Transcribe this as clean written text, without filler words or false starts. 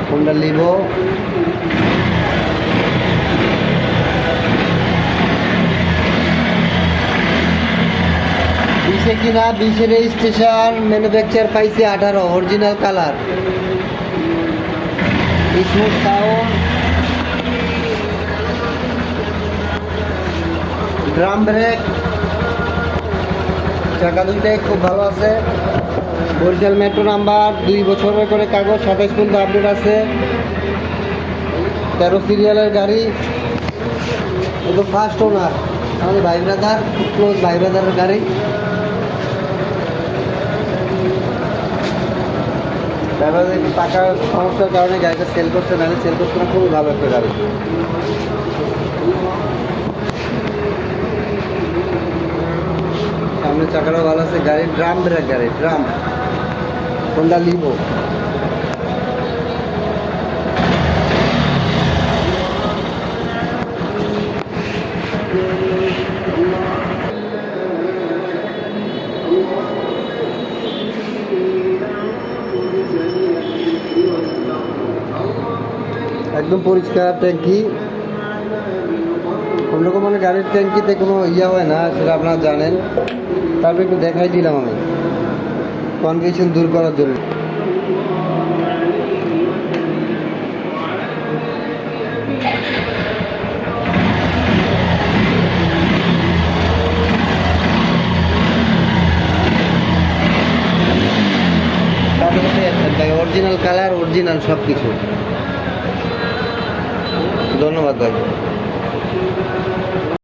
Honda Livo. বিশে কিনা, 20 registration, manufacture পাইছে 18, original colour, smooth sound, drum brake, চাকা দুইটাই খুব ভালো আছে। বরিশাল মেট্রো নাম্বার, 2 বছরের করে কাগজ, 27 পর্যন্ত আপডেট আছে। 13 সিরিয়ালের গাড়ি, একটু ফার্স্ট ওনার, আমাদের ভাই ব্রাদার, খুব ক্লোজ ভাই ব্রাদারের গাড়ি। তারপরে টাকার সমস্যার কারণে গাড়িটা সেল করছে, নাহলে সেল করছে না। খুবই ভালো একটা গাড়ি। সামনে চাকাটাও ভালো আছে। গাড়ি ড্রাম ব্রেক, গাড়ি ড্রাম, হোন্ডা লিভো। একদম পরিষ্কার ট্যাঙ্কি। অন্যরকম মানে গাড়ির ট্যাঙ্কিতে কোনো ইয়া হয় না, সেটা আপনারা জানেন। তারপরে একটু দেখাই দিলাম আমি কনফিউশন দূর করার জন্য। অরিজিনাল কালার, অরিজিনাল সব কিছু। ধন্যবাদ ভাই।